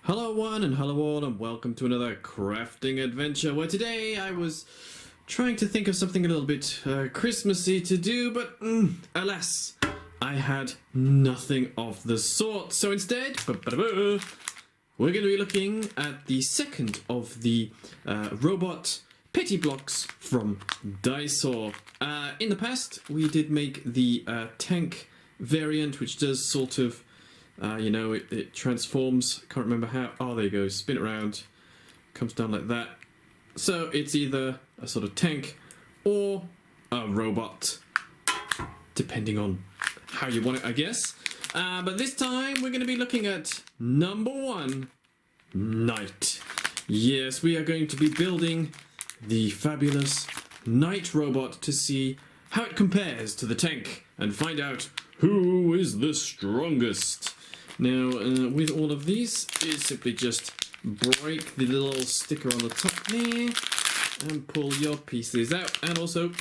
Hello one and hello all and welcome to another crafting adventure where today I was trying to think of something a little bit Christmassy to do, but alas, I had nothing of the sort. So instead, we're going to be looking at the second of the robot Petit Blocks from DAISO. In the past, we did make the tank variant, which does sort of it transforms. Can't remember how. Oh, there you go. Spin it around. Comes down like that. So it's either a sort of tank or a robot, depending on how you want it, I guess. But this time we're going to be looking at number 1, Knight. Yes, we are going to be building the fabulous Knight robot to see how it compares to the tank and find out who is the strongest. Now, with all of these, is simply just break the little sticker on the top there and pull your pieces out. And also,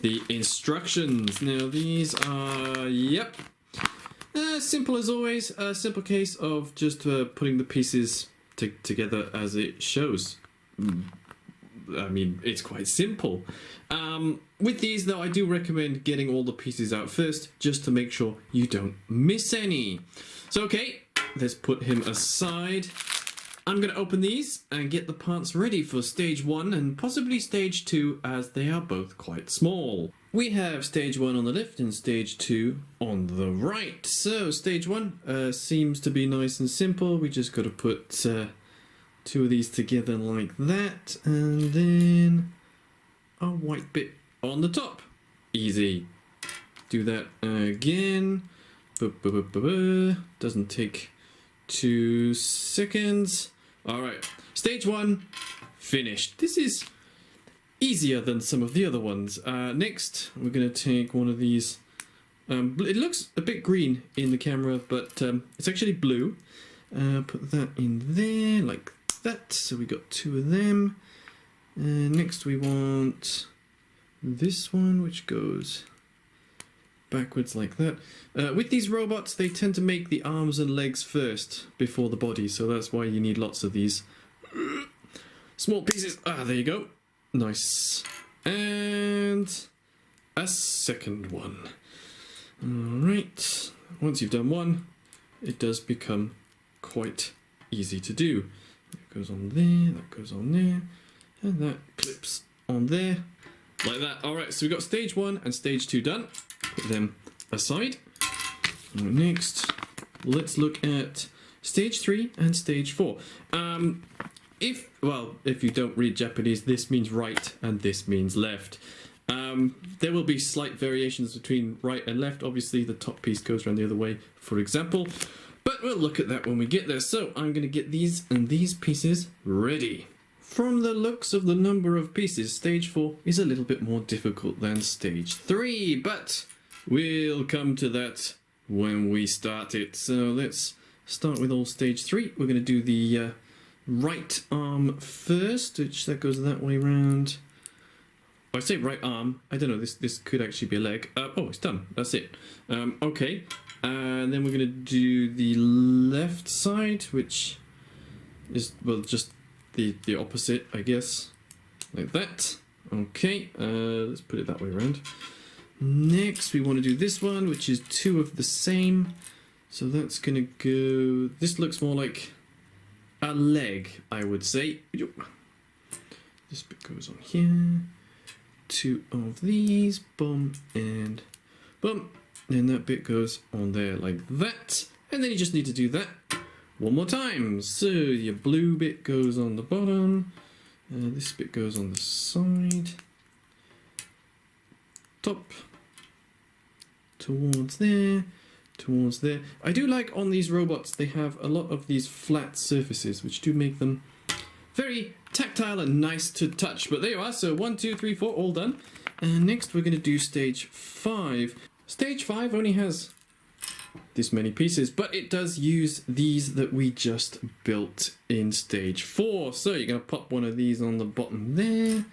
the instructions. Now, these are, simple as always. A simple case of just putting the pieces together as it shows. I mean, it's quite simple. With these, though, I do recommend getting all the pieces out first, just to make sure you don't miss any. So, okay, let's put him aside. I'm going to open these and get the parts ready for stage 1 and possibly stage 2, as they are both quite small. We have stage 1 on the left and stage 2 on the right. So, stage 1 seems to be nice and simple. We just got to put 2 of these together like that, and then a white bit on the top. Easy. Do that again. Doesn't take 2 seconds. Alright, stage 1 finished. This is easier than some of the other ones. Next, we're going to take one of these. It looks a bit green in the camera, but it's actually blue. Put that in there like that. So we got 2 of them. Next we want this one, which goes backwards like that. With these robots, they tend to make the arms and legs first before the body, so that's why you need lots of these small pieces. There you go. Nice. And a second one. Alright, once you've done one, it does become quite easy to do. That goes on there, that goes on there, and that clips on there, like that. Alright, so we've got stage 1 and stage 2 done. Put them aside. Next, let's look at stage 3 and stage 4. If you don't read Japanese, this means right and this means left. There will be slight variations between right and left. Obviously, the top piece goes around the other way, for example. But we'll look at that when we get there. So I'm going to get these and these pieces ready. From the looks of the number of pieces, stage 4 is a little bit more difficult than stage 3, but we'll come to that when we start it. So let's start with all stage 3. We're going to do the right arm first, which that goes that way round. I say right arm. I don't know. This could actually be a leg. Oh, it's done. That's it. Okay. And then we're going to do the left side, which is, well, just the opposite, I guess. Like that. Okay, let's put it that way around. Next, we want to do this one, which is 2 of the same. So that's going to go... This looks more like a leg, I would say. This bit goes on here. 2 of these. Boom and boom. And that bit goes on there like that. And then you just need to do that one more time. So your blue bit goes on the bottom. This bit goes on the side. Top. Towards there. Towards there. I do like on these robots, they have a lot of these flat surfaces, which do make them very tactile and nice to touch. But there you are. So 1, 2, 3, 4, all done. And next we're going to do stage 5. Stage 5 only has this many pieces, but it does use these that we just built in stage 4. So you're going to pop one of these on the bottom there.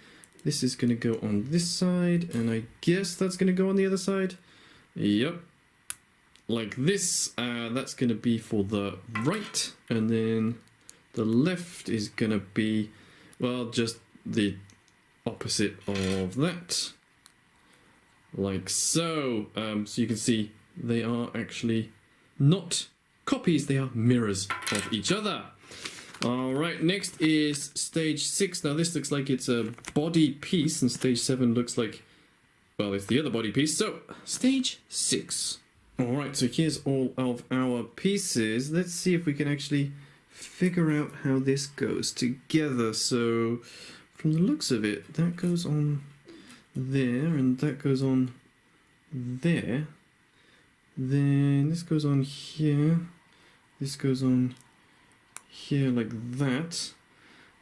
This is going to go on this side, and I guess that's going to go on the other side. Yep. like this. That's going to be for the right, and then the left is going to be, well, just the opposite of that, like so. So you can see they are actually not copies, they are mirrors of each other. Alright, next is stage 6. Now this looks like it's a body piece, and stage 7 looks like, well, it's the other body piece. So, stage 6. Alright, so here's all of our pieces. Let's see if we can actually figure out how this goes together. So, from the looks of it, that goes on there, and that goes on there. Then this goes on here. This goes on here like that.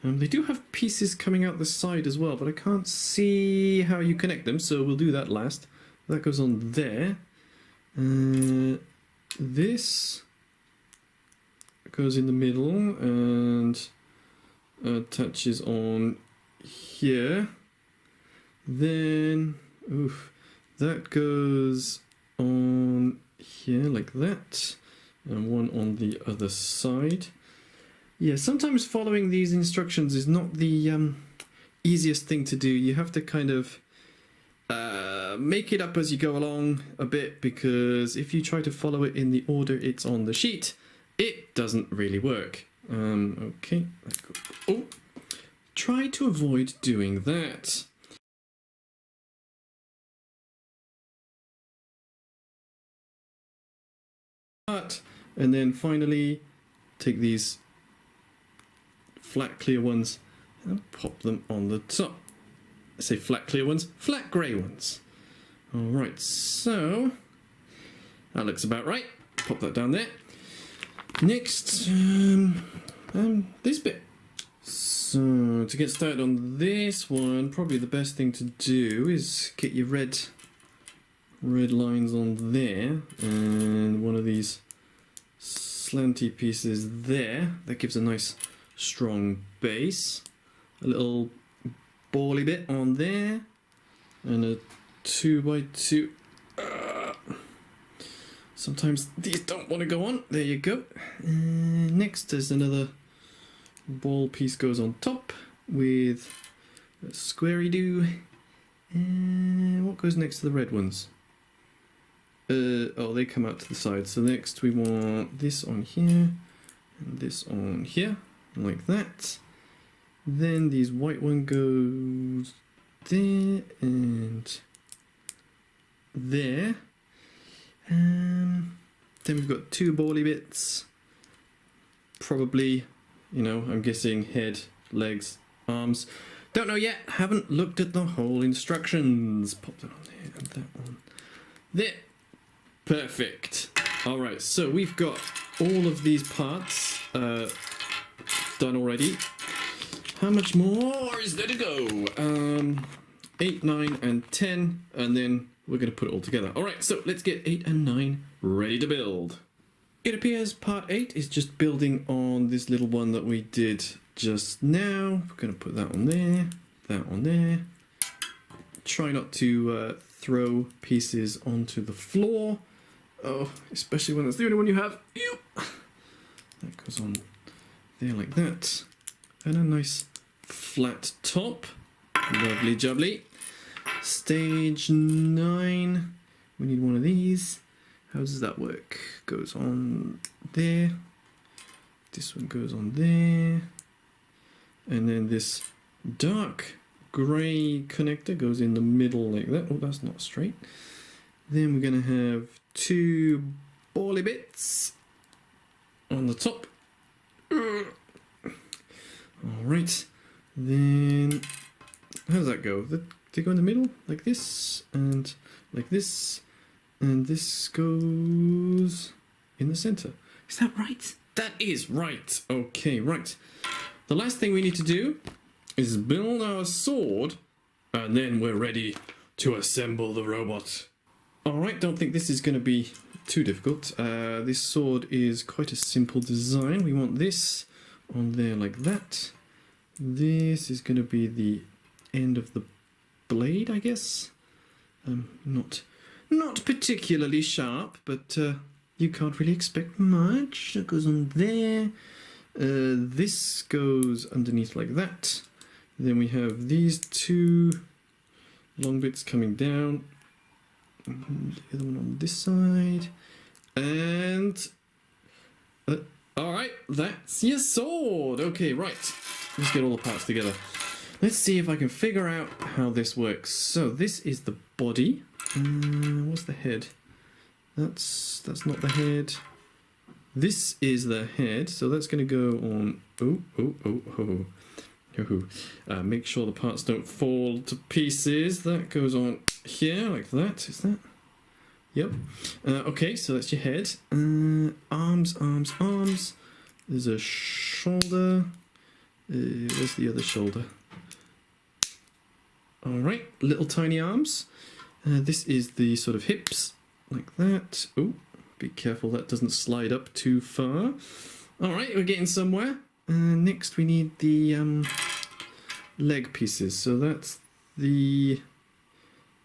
They do have pieces coming out the side as well, but I can't see how you connect them, so we'll do that last. That goes on there. This goes in the middle and touches on here. Then, that goes on here like that, and one on the other side. Yeah, sometimes following these instructions is not the easiest thing to do. You have to kind of make it up as you go along a bit, because if you try to follow it in the order it's on the sheet, it doesn't really work. Okay, oh, try to avoid doing that. And then finally take these flat clear ones and pop them on the top. I say flat clear ones, flat grey ones. Alright, so that looks about right. Pop that down there. Next, this bit. So to get started on this one, probably the best thing to do is get your red lines on there, and one of these slanty pieces there. That gives a nice strong base. A little bally bit on there, and a 2x2. Sometimes these don't want to go on. There you go. Next there's another ball piece goes on top with a squarey do. And what goes next to the red ones? Oh, they come out to the side. So next we want this on here and this on here, like that. Then these white one goes there and there. Then we've got two bally bits. Probably, you know, I'm guessing head, legs, arms. Don't know yet. Haven't looked at the whole instructions. Pop that on there and that one there. Perfect. Alright, so we've got all of these parts done already. How much more is there to go? 8, 9, and 10, and then we're going to put it all together. Alright, so let's get 8 and 9 ready to build. It appears part 8 is just building on this little one that we did just now. We're going to put that on there, that on there. Try not to throw pieces onto the floor. Oh, especially when that's the only one you have. Ew. That goes on there like that. And a nice flat top. Lovely jubbly. Stage 9. We need one of these. How does that work? Goes on there. This one goes on there. And then this dark grey connector goes in the middle like that. Oh, that's not straight. Then we're going to have two bally bits on the top. Alright. Then, how does that go? They go in the middle like this and like this. And this goes in the center. Is that right? That is right. Okay, right. The last thing we need to do is build our sword, and then we're ready to assemble the robot. Alright, don't think this is going to be too difficult. This sword is quite a simple design. We want this on there like that. This is going to be the end of the blade, I guess. Not particularly sharp, but you can't really expect much. That goes on there. This goes underneath like that. Then we have these two long bits coming down. And the other one on this side. And... alright, that's your sword. Okay, right. Let's get all the parts together. Let's see if I can figure out how this works. So this is the body. What's the head? That's not the head. This is the head. So that's going to go on. Make sure the parts don't fall to pieces. That goes on here like that. Is that? Yep. Okay, so that's your head. Arms. There's a shoulder. Where's the other shoulder? Alright, little tiny arms. This is the sort of hips, like that. Oh, be careful that doesn't slide up too far. Alright, we're getting somewhere. Next we need the leg pieces. So that's the...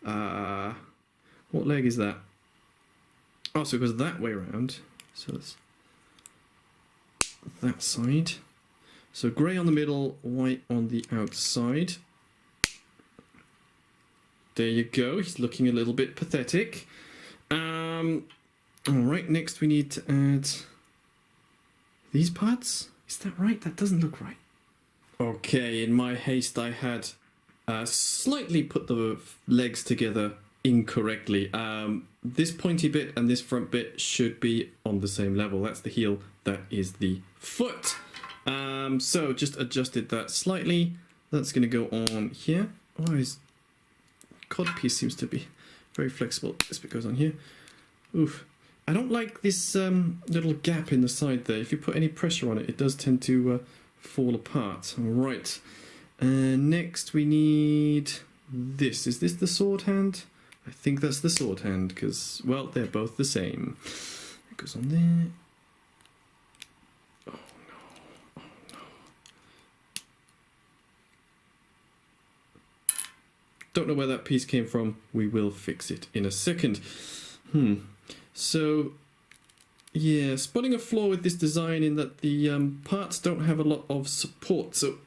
what leg is that? Oh, so it goes that way around. So it's that side. So grey on the middle, white on the outside. There you go. He's looking a little bit pathetic. Alright, next we need to add these parts. Is that right? That doesn't look right. Okay, in my haste I had slightly put the legs together incorrectly. This pointy bit and this front bit should be on the same level. That's the heel, that is the foot. So just adjusted that slightly. That's going to go on here. Oh, his cod piece seems to be very flexible. This bit goes on here. Oof. I don't like this little gap in the side there. If you put any pressure on it, it does tend to fall apart. All right. Next we need this. Is this the sword hand? I think that's the sword hand because, well, they're both the same. It goes on there. Oh no. Don't know where that piece came from. We will fix it in a second. So, yeah, spotting a flaw with this design in that the parts don't have a lot of support. So,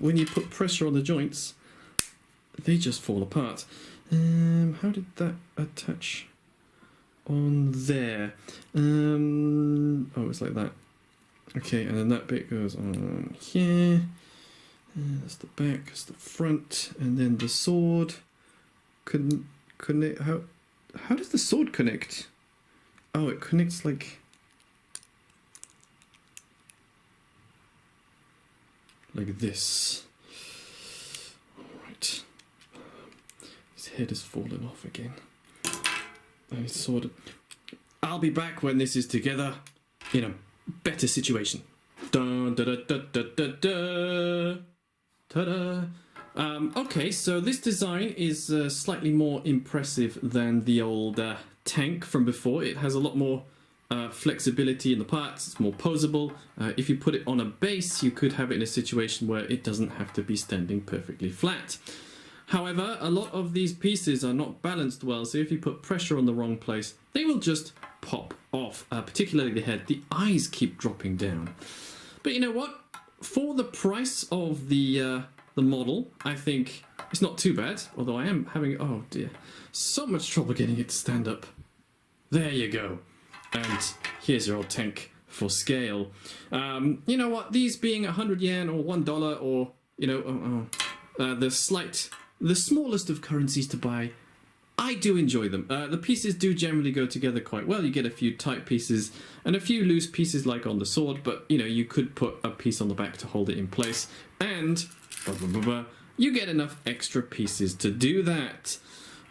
when you put pressure on the joints, they just fall apart. How did that attach on there? Oh, it's like that. Okay, and then that bit goes on here. That's the back, that's the front, and then the sword. Couldn't connect. How does the sword connect? Oh, it connects like this. Alright. His head has fallen off again. And it's sort of... I'll be back when this is together in a better situation. Dun, da, da, da, da, da, da. Ta-da! Okay, so this design is slightly more impressive than the old tank from before. It has a lot more flexibility in the parts, it's more posable. If you put it on a base, you could have it in a situation where it doesn't have to be standing perfectly flat. However, a lot of these pieces are not balanced well, so if you put pressure on the wrong place, they will just pop off, particularly the head. The eyes keep dropping down. But you know what? For the price of the model, I think it's not too bad, although I am having, oh dear, so much trouble getting it to stand up. There you go. And here's your old tank for scale. You know what, these being 100 yen or $1 or, you know, the smallest of currencies to buy, I do enjoy them. The pieces do generally go together quite well. You get a few tight pieces and a few loose pieces like on the sword, but you know, you could put a piece on the back to hold it in place, and you get enough extra pieces to do that.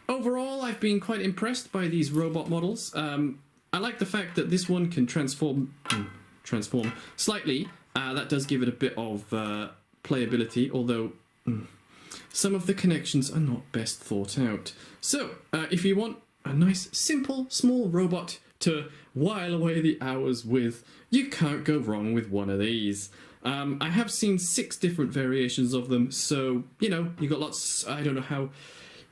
Overall, I've been quite impressed by these robot models. I like the fact that this one can transform slightly. That does give it a bit of playability, although some of the connections are not best thought out. So, if you want a nice, simple, small robot to while away the hours with, you can't go wrong with one of these. I have seen 6 different variations of them, so, you know, you got lots. I don't know how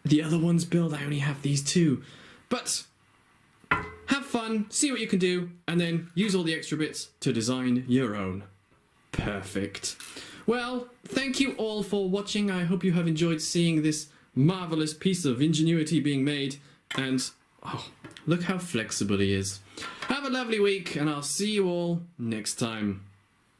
the other ones build, I only have these 2. But have fun, see what you can do, and then use all the extra bits to design your own. Perfect. Well, thank you all for watching. I hope you have enjoyed seeing this marvelous piece of ingenuity being made, and oh, look how flexible he is. Have a lovely week, and I'll see you all next time.